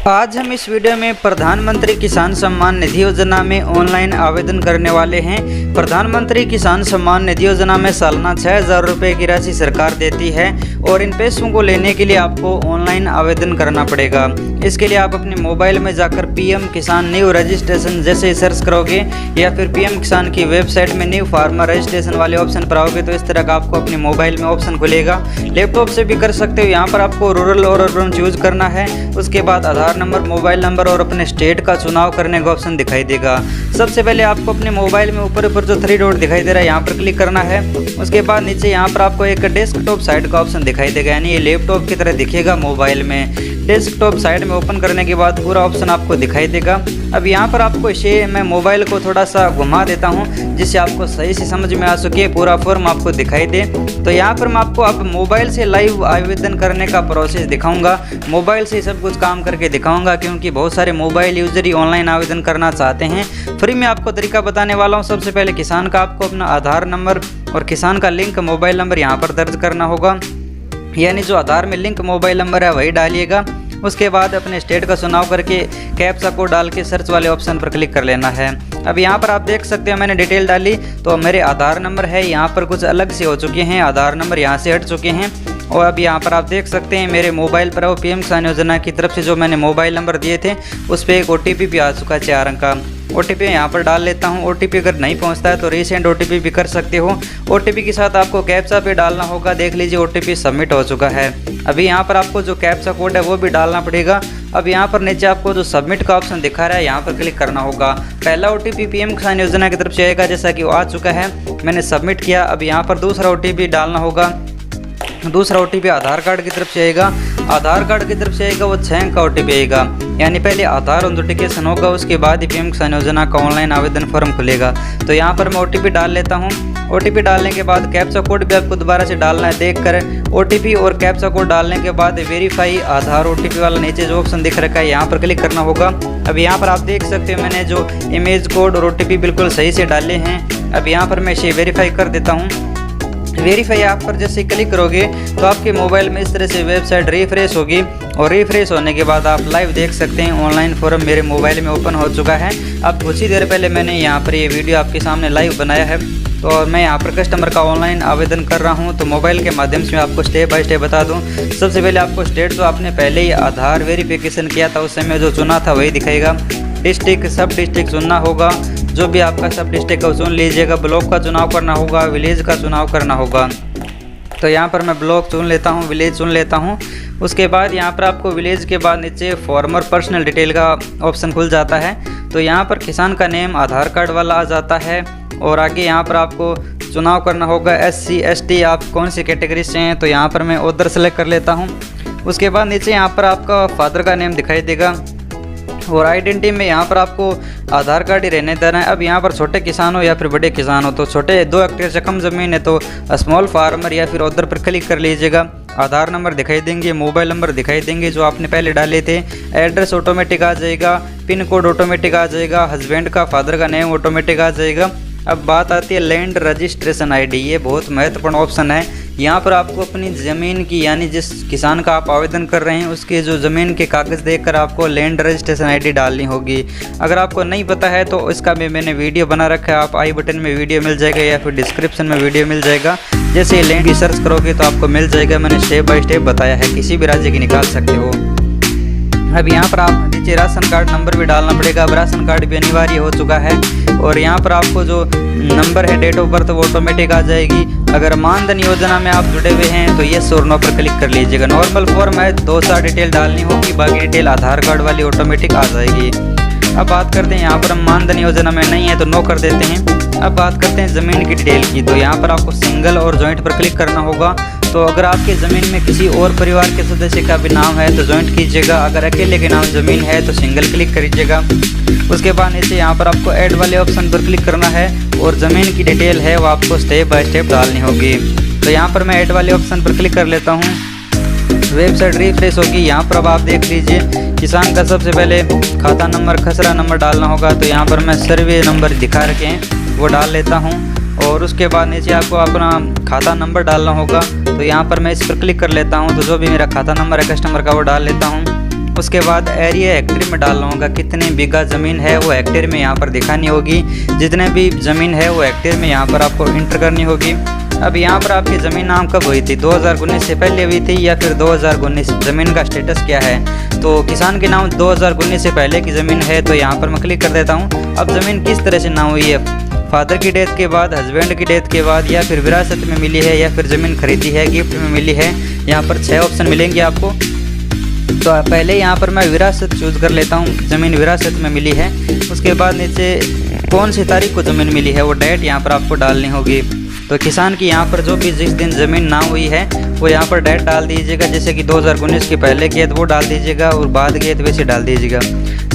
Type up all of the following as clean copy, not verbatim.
आज हम इस वीडियो में प्रधानमंत्री किसान सम्मान निधि योजना में ऑनलाइन आवेदन करने वाले हैं। प्रधानमंत्री किसान सम्मान निधि योजना में सालाना 6,000 रुपये की राशि सरकार देती है और इन पैसों को लेने के लिए आपको ऑनलाइन आवेदन करना पड़ेगा। इसके लिए आप अपने मोबाइल में जाकर पीएम किसान न्यू रजिस्ट्रेशन जैसे सर्च करोगे या फिर पीएम किसान की वेबसाइट में न्यू फार्मर रजिस्ट्रेशन वाले ऑप्शन पर आओगे तो इस तरह का आपको अपने मोबाइल में ऑप्शन खुलेगा। लैपटॉप से भी कर सकते हो। यहाँ पर आपको रूरल और अर्बन चूज करना है। उसके बाद आधार नंबर, मोबाइल नंबर और अपने स्टेट का चुनाव करने का ऑप्शन दिखाई देगा। सबसे पहले आपको अपने मोबाइल में ऊपर जो 3 डॉट दिखाई दे रहा है यहाँ पर क्लिक करना है। उसके बाद नीचे यहाँ पर आपको एक डेस्कटॉप साइड का ऑप्शन दिखाई देगा, यानी ये लैपटॉप की तरह दिखेगा मोबाइल में। डेस्कटॉप साइड में ओपन करने के बाद पूरा ऑप्शन आपको दिखाई देगा। अब यहाँ पर आपको इसे मैं मोबाइल को थोड़ा सा घुमा देता हूँ जिससे आपको सही से समझ में आ सके, पूरा फॉर्म आपको दिखाई दे। तो यहाँ पर मैं आपको अब मोबाइल से लाइव आवेदन करने का प्रोसेस दिखाऊंगा। मोबाइल से सब कुछ काम करके दिखाऊंगा क्योंकि बहुत सारे मोबाइल यूजर ही ऑनलाइन आवेदन करना चाहते हैं। फ्री में आपको तरीका बताने वाला हूँ। सबसे पहले किसान का आपको अपना आधार नंबर और किसान का लिंक मोबाइल नंबर यहाँ पर दर्ज करना होगा, यानी जो आधार में लिंक मोबाइल नंबर है वही डालिएगा। उसके बाद अपने स्टेट का चुनाव करके कैप्चा कोड डाल के सर्च वाले ऑप्शन पर क्लिक कर लेना है। अब यहाँ पर आप देख सकते हो मैंने डिटेल डाली तो मेरे आधार नंबर है यहाँ पर कुछ अलग से हो चुके हैं, आधार नंबर यहाँ से हट चुके हैं। और अब यहाँ पर आप देख सकते हैं मेरे मोबाइल पर वो पीएम किसान योजना की तरफ से जो मैंने मोबाइल नंबर दिए थे उस पर एक OTP भी आ चुका है 4 अंक का। OTP यहाँ पर डाल लेता हूँ। OTP अगर नहीं पहुँचता है तो रीसेंड OTP भी कर सकते हो। OTP के साथ आपको कैप्चा पे डालना होगा। देख लीजिए OTP सबमिट हो चुका है। अभी यहाँ पर आपको जो कैप्चा कोड है वो भी डालना पड़ेगा। अब यहाँ पर नीचे आपको जो सबमिट का ऑप्शन दिखा रहा है यहाँ पर क्लिक करना होगा। पहला OTP पीएम किसान योजना की तरफ से आएगा, जैसा कि वो आ चुका है, मैंने सबमिट किया। अब यहाँ पर दूसरा OTP डालना होगा। दूसरा OTP आधार कार्ड की तरफ से आएगा। आधार कार्ड की तरफ से आएगा वो 6 अंक का OTP आएगा, यानी पहले आधार ऑथेंटिकेशन होगा, उसके बाद ही पीएम किसान योजना का ऑनलाइन आवेदन फॉर्म खुलेगा। तो यहाँ पर मैं OTP डाल लेता हूँ। OTP डालने के बाद कैप्चा कोड भी आपको दोबारा से डालना है। देख कर OTP और कैप्चा कोड डालने के बाद वेरीफाई आधार OTP वाला नीचे जो ऑप्शन दिख रखा है यहाँ पर क्लिक करना होगा। अब यहाँ पर आप देख सकते हो मैंने जो इमेज कोड और OTP बिल्कुल सही से डाले हैं। अब यहाँ पर मैं इसे वेरीफाई कर देता हूँ। वेरीफाई ऐप पर जैसे क्लिक करोगे तो आपके मोबाइल में इस तरह से वेबसाइट रिफ्रेश होगी और रिफ्रेश होने के बाद आप लाइव देख सकते हैं ऑनलाइन फॉर्म मेरे मोबाइल में ओपन हो चुका है। अब कुछ ही देर पहले मैंने यहाँ पर ये वीडियो आपके सामने लाइव बनाया है। तो मैं यहाँ पर कस्टमर का ऑनलाइन आवेदन कर रहा हूँ। तो मोबाइल के माध्यम से मैं आपको स्टेप बाय स्टेप बता दूँ। सबसे पहले आपको स्टेट जो आपने पहले ही आधार वेरिफिकेशन किया था उस समय जो चुना था वही दिखाएगा। डिस्ट्रिक्ट, सब डिस्ट्रिक्ट चुनना होगा, जो भी आपका सब डिस्ट्रिक्ट का चुन लीजिएगा। ब्लॉक का चुनाव करना होगा, विलेज का चुनाव करना होगा। तो यहाँ पर मैं ब्लॉक चुन लेता हूँ, विलेज चुन लेता हूँ। उसके बाद यहाँ पर आपको विलेज के बाद नीचे फार्मर पर्सनल डिटेल का ऑप्शन खुल जाता है। तो यहाँ पर किसान का नेम आधार कार्ड वाला आ जाता है और आगे यहाँ पर आपको चुनाव करना होगा SC ST आप कौन सी कैटेगरी से हैं। तो यहाँ पर मैं उधर सेलेक्ट कर लेता हूँ। उसके बाद नीचे यहाँ पर आपका फादर का नेम दिखाई देगा और आइडेंटिटी में यहाँ पर आपको आधार कार्ड ही रहने देना है। अब यहाँ पर छोटे किसान हो या फिर बड़े किसान हो, तो छोटे 2 हेक्टेयर से कम ज़मीन है तो स्मॉल फार्मर या फिर उधर पर क्लिक कर लीजिएगा। आधार नंबर दिखाई देंगे, मोबाइल नंबर दिखाई देंगे जो आपने पहले डाले थे। एड्रेस ऑटोमेटिक आ जाएगा, पिन कोड ऑटोमेटिक आ जाएगा, हस्बैंड का फादर का नेम ऑटोमेटिक आ जाएगा। अब बात आती है लैंड रजिस्ट्रेशन ID। ये बहुत महत्वपूर्ण ऑप्शन है। यहाँ पर आपको अपनी ज़मीन की, यानी जिस किसान का आप आवेदन कर रहे हैं उसके जो ज़मीन के कागज़ देखकर आपको लैंड रजिस्ट्रेशन ID डालनी होगी। अगर आपको नहीं पता है तो इसका भी मैंने वीडियो बना रखा है, आप आई बटन में वीडियो मिल जाएगा या फिर डिस्क्रिप्शन में वीडियो मिल जाएगा। जैसे लैंड की सर्च करोगे तो आपको मिल जाएगा। मैंने स्टेप बाय स्टेप बताया है, किसी भी राज्य की निकाल सकते हो। अब यहाँ पर आप नीचे राशन कार्ड नंबर भी डालना पड़ेगा। अब राशन कार्ड भी अनिवार्य हो चुका है और यहाँ पर आपको जो नंबर है डेट ऑफ बर्थ वो ऑटोमेटिक आ जाएगी। अगर मानधन योजना में आप जुड़े हुए हैं तो येस और नो पर क्लिक कर लीजिएगा। नॉर्मल फॉर्म है, 2 डिटेल डालनी होगी, बाकी डिटेल आधार कार्ड वाली ऑटोमेटिक आ जाएगी। अब बात करते हैं यहाँ पर हम मानधन योजना में नहीं है तो नो कर देते हैं। अब बात करते हैं ज़मीन की डिटेल की। तो यहाँ पर आपको सिंगल और जॉइंट पर क्लिक करना होगा। तो अगर आपकी ज़मीन में किसी और परिवार के सदस्य का भी नाम है तो जॉइंट कीजिएगा। अगर अकेले के नाम ज़मीन है तो सिंगल क्लिक करिएगा। उसके बाद नीचे यहाँ पर आपको ऐड वाले ऑप्शन पर क्लिक करना है और ज़मीन की डिटेल है वो आपको स्टेप बाय स्टेप डालनी होगी। तो यहाँ पर मैं ऐड वाले ऑप्शन पर क्लिक कर लेता हूँ। वेबसाइट रिफ्रेश होगी। यहाँ पर अब आप देख लीजिए किसान का सबसे पहले खाता नंबर, खसरा नंबर डालना होगा। तो यहाँ पर मैं सर्वे नंबर दिखा रखे हैं वो डाल लेता हूँ और उसके बाद नीचे आपको अपना खाता नंबर डालना होगा। तो यहाँ पर मैं इस पर क्लिक कर लेता हूँ। तो जो भी मेरा खाता नंबर है कस्टमर का वो डाल लेता हूँ। उसके बाद एरिया हेक्टेयर में डालना होगा, कितनी बीघा ज़मीन है वो हेक्टेयर में यहाँ पर दिखानी होगी। जितने भी ज़मीन है वो हेक्टेयर में यहाँ पर आपको इंटर करनी होगी। अब यहाँ पर आपकी ज़मीन नाम कब हुई थी, 2019 से पहले हुई थी या फिर 2019? ज़मीन का स्टेटस क्या है? तो किसान के नाम 2019 से पहले की ज़मीन है, तो यहाँ पर मैं क्लिक कर देता हूँ। अब ज़मीन किस तरह से नाम हुई है, फादर की डेथ के बाद, हस्बैंड की डेथ के बाद, या फिर विरासत में मिली है, या फिर ज़मीन खरीदी है, गिफ्ट में मिली है। यहाँ पर 6 ऑप्शन मिलेंगे आपको। तो पहले यहाँ पर मैं विरासत चूज़ कर लेता हूँ, ज़मीन विरासत में मिली है। उसके बाद नीचे कौन सी तारीख को ज़मीन मिली है वो डेट यहाँ पर आपको डालनी होगी। तो किसान की यहाँ पर जो भी जिस दिन ज़मीन ना हुई है वो यहाँ पर डेट डाल दीजिएगा, जैसे कि 2019 के पहले की है तो वो डाल दीजिएगा, और बाद की है तो वैसे डाल दीजिएगा।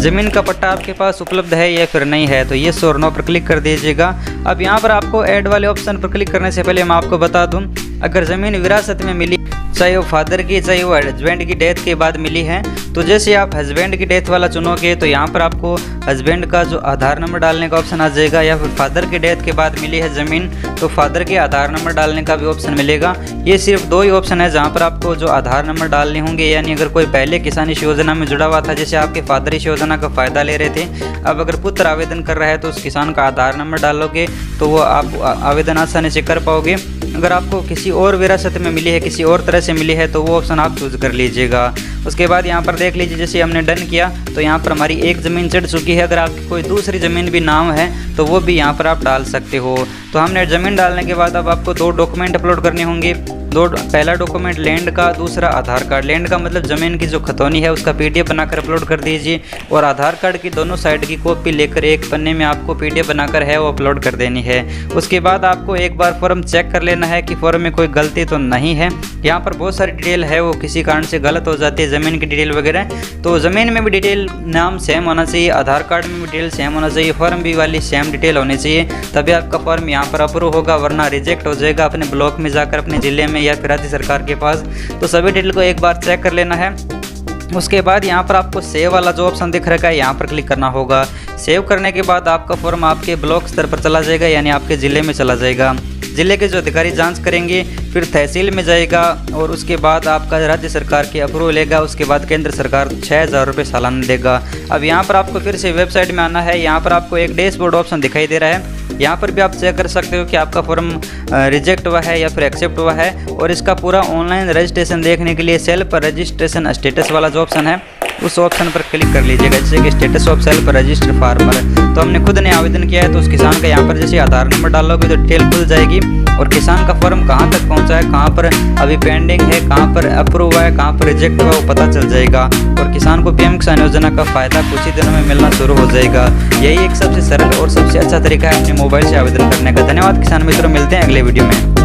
ज़मीन का पट्टा आपके पास उपलब्ध है या फिर नहीं है, तो येस और नो पर क्लिक कर दीजिएगा। अब यहाँ पर आपको ऐड वाले ऑप्शन पर क्लिक करने से पहले मैं आपको बता दूँ, अगर ज़मीन विरासत में मिली, चाहे वो फादर की चाहे वो हस्बैंड की डेथ के बाद मिली है, तो जैसे आप हस्बैंड की डेथ वाला चुनोगे तो यहाँ पर आपको हस्बैंड का जो आधार नंबर डालने का ऑप्शन आ जाएगा, या फिर फादर की डेथ के बाद मिली है ज़मीन तो फादर के आधार नंबर डालने का भी ऑप्शन मिलेगा। ये सिर्फ 2 ही ऑप्शन है जहाँ पर आपको जो आधार नंबर डालने होंगे, यानी अगर कोई पहले किसान इस योजना में जुड़ा हुआ था, जैसे आपके फादर इस योजना का फ़ायदा ले रहे थे, अब अगर पुत्र आवेदन कर रहा है तो उस किसान का आधार नंबर डालोगे तो वो आप आवेदन आसानी से कर पाओगे। अगर आपको किसी और विरासत में मिली है, किसी और तरह से मिली है, तो वो ऑप्शन आप चूज़ कर लीजिएगा। उसके बाद यहाँ पर देख लीजिए, जैसे हमने डन किया तो यहाँ पर हमारी एक ज़मीन चढ़ चुकी है। अगर आपकी कोई दूसरी ज़मीन भी नाम है तो वो भी यहाँ पर आप डाल सकते हो। तो हमने ज़मीन डालने के बाद अब आपको 2 डॉक्यूमेंट अपलोड करने होंगे। पहला डॉक्यूमेंट लैंड का, दूसरा आधार कार्ड। लैंड का मतलब ज़मीन की जो खतौनी है उसका PDF बनाकर अपलोड कर दीजिए, और आधार कार्ड की दोनों साइड की कॉपी लेकर एक पन्ने में आपको PDF बनाकर है वो अपलोड कर देनी है। उसके बाद आपको एक बार फॉर्म चेक कर लेना है कि फॉर्म में कोई गलती तो नहीं है। यहाँ पर बहुत सारी डिटेल है वो किसी कारण से गलत हो जाती है, ज़मीन की डिटेल वगैरह। तो ज़मीन में भी डिटेल नाम सेम होना चाहिए, आधार कार्ड में भी डिटेल सेम होना चाहिए, फॉर्म भी वाली सेम डिटेल होनी चाहिए, तभी आपका फॉर्म यहाँ पर अप्रूव होगा, वरना रिजेक्ट हो जाएगा अपने ब्लॉक में जाकर, अपने ज़िले में या फिर राज्य सरकार के पास। तो सभी डिटेल को एक बार चेक कर लेना है। उसके बाद यहाँ पर आपको सेव वाला जो ऑप्शन दिख रहा है यहाँ पर क्लिक करना होगा। सेव करने के बाद आपका फॉर्म आपके ब्लॉक स्तर पर चला जाएगा, यानी आपके ज़िले में चला जाएगा। ज़िले के जो अधिकारी जांच करेंगे, फिर तहसील में जाएगा, और उसके बाद आपका राज्य सरकार की अप्रूवल लेगा। उसके बाद केंद्र सरकार 6000 रुपये सालाना देगा। अब यहाँ पर आपको फिर से वेबसाइट में आना है। यहाँ पर आपको एक डैशबोर्ड ऑप्शन दिखाई दे रहा है, यहाँ पर भी आप चेक कर सकते हो कि आपका फॉर्म रिजेक्ट हुआ है या फिर एक्सेप्ट हुआ है। और इसका पूरा ऑनलाइन रजिस्ट्रेशन देखने के लिए सेल्फ रजिस्ट्रेशन स्टेटस वाला जो ऑप्शन है उस ऑप्शन पर क्लिक कर लीजिएगा, जैसे कि status of self registered farmer. तो हमने खुद ने आवेदन किया है, तो उस किसान का यहाँ पर जैसे आधार नंबर डालोगे तो डिटेल खुल जाएगी, और किसान का फॉर्म कहाँ तक पहुँचा है, कहाँ पर अभी पेंडिंग है, कहाँ पर अप्रूव हुआ है, कहाँ पर रिजेक्ट हुआ, वो पता चल जाएगा। और किसान को PM किसान योजना का फ़ायदा कुछ ही दिनों में मिलना शुरू हो जाएगा। यही एक सबसे सरल और सबसे अच्छा तरीका है अपने मोबाइल से आवेदन करने का। धन्यवाद किसान मित्रों, मिलते हैं अगले वीडियो में।